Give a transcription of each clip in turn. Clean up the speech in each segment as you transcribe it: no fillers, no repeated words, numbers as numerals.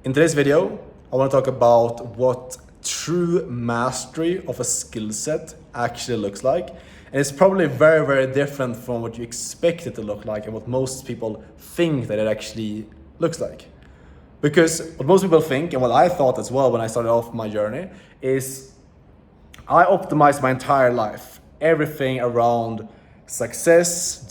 In today's video, I want to talk about what true mastery of a skill set actually looks like. And it's probably very, very different from what you expect it to look like and what most people think that it actually looks like. Because what most people think, and what I thought as well when I started off my journey, is I optimized my entire life, everything around success,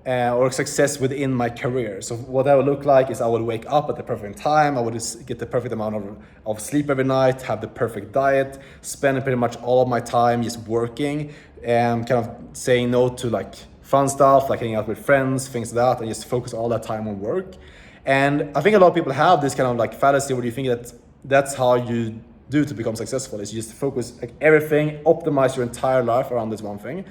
or success within my career. So what that would look like is I would wake up at the perfect time, I would get the perfect amount of sleep every night, have the perfect diet, spend pretty much all of my time just working and kind of saying no to like fun stuff, like hanging out with friends, things like that, and just focus all that time on work. And I think a lot of people have this kind of like fallacy where you think that that's how you do to become successful, is you just focus like everything, optimize your entire life around this one thing.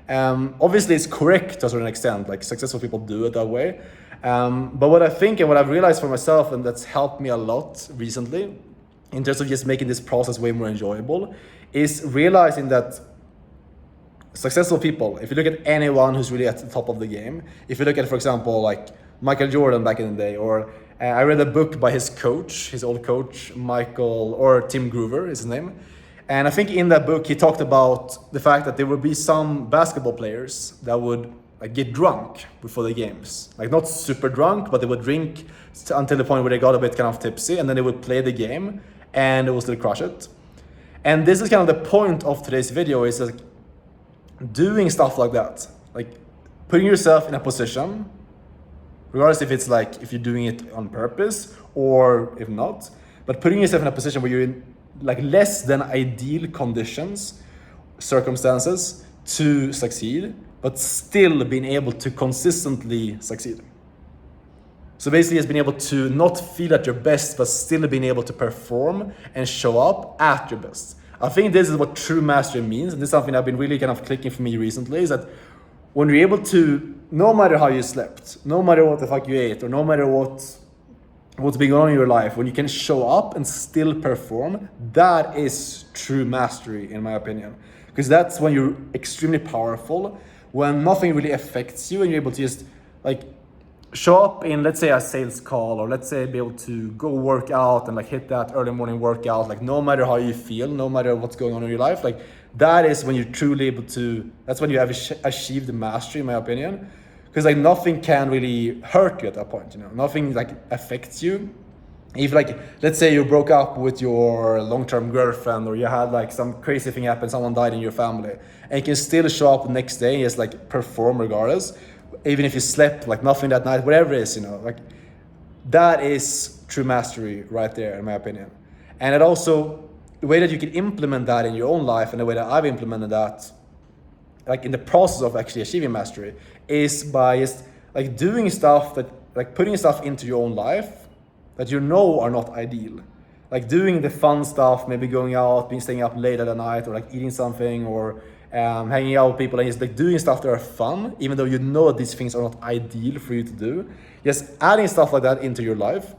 Obviously it's correct to a certain extent, like successful people do it that way. But what I think and what I've realized for myself, and that's helped me a lot recently in terms of just making this process way more enjoyable, is realizing that successful people, if you look at anyone who's really at the top of the game, if you look at, for example, like Michael Jordan back in the day, or I read a book by his coach, his old coach, Tim Groover is his name. And I think in that book, he talked about the fact that there would be some basketball players that would like get drunk before the games. Like not super drunk, but they would drink until the point where they got a bit kind of tipsy, and then they would play the game and they would still crush it. And this is kind of the point of today's video, is like doing stuff like that. Like putting yourself in a position, regardless if you're doing it on purpose or if not, but putting yourself in a position where you're in like less than ideal circumstances to succeed, but still being able to consistently succeed. So basically it's being able to not feel at your best, but still being able to perform and show up at your best. I think this is what true mastery means, and this is something that's been really kind of clicking for me recently, is that when you're able to, no matter how you slept, no matter what the fuck you ate, or no matter what's been going on in your life, when you can show up and still perform, that is true mastery in my opinion. Because that's when you're extremely powerful, when nothing really affects you and you're able to just like show up in, let's say, a sales call, or let's say be able to go work out and like hit that early morning workout, like no matter how you feel, no matter what's going on in your life, like that is when you're truly able to, that's when you have achieved mastery in my opinion. Because like nothing can really hurt you at that point, nothing like affects you. If like, let's say you broke up with your long-term girlfriend, or you had like some crazy thing happen, someone died in your family, and you can still show up the next day and just like perform regardless, even if you slept like nothing that night, whatever it is, like that is true mastery right there in my opinion. And it also, the way that you can implement that in your own life, and the way that I've implemented that like in the process of actually achieving mastery, is by just like doing stuff that, like putting stuff into your own life that you know are not ideal. Like doing the fun stuff, maybe going out, staying up late at night, or like eating something, or hanging out with people, and just like doing stuff that are fun, even though you know that these things are not ideal for you to do. Just adding stuff like that into your life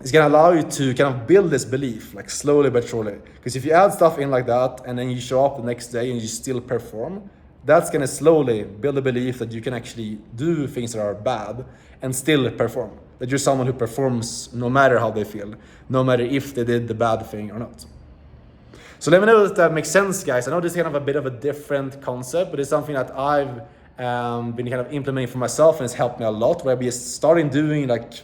is gonna allow you to kind of build this belief, like slowly but surely. Because if you add stuff in like that, and then you show up the next day and you still perform, that's gonna slowly build a belief that you can actually do things that are bad and still perform. That you're someone who performs no matter how they feel, no matter if they did the bad thing or not. So let me know if that makes sense, guys. I know this is kind of a bit of a different concept, but it's something that I've been kind of implementing for myself, and it's helped me a lot, where I've been starting doing like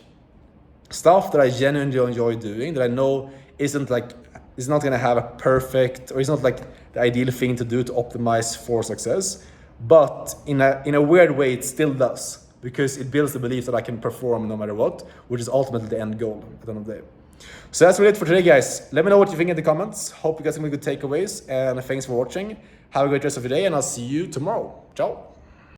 stuff that I genuinely enjoy doing, that I know is not gonna have a perfect, or it's not like the ideal thing to do to optimize for success, but in a weird way it still does, because it builds the belief that I can perform no matter what, which is ultimately the end goal at the end of the day. So that's really it for today, guys. Let me know what you think in the comments. Hope you guys have some good takeaways, and thanks for watching. Have a great rest of your day, and I'll see you tomorrow. Ciao.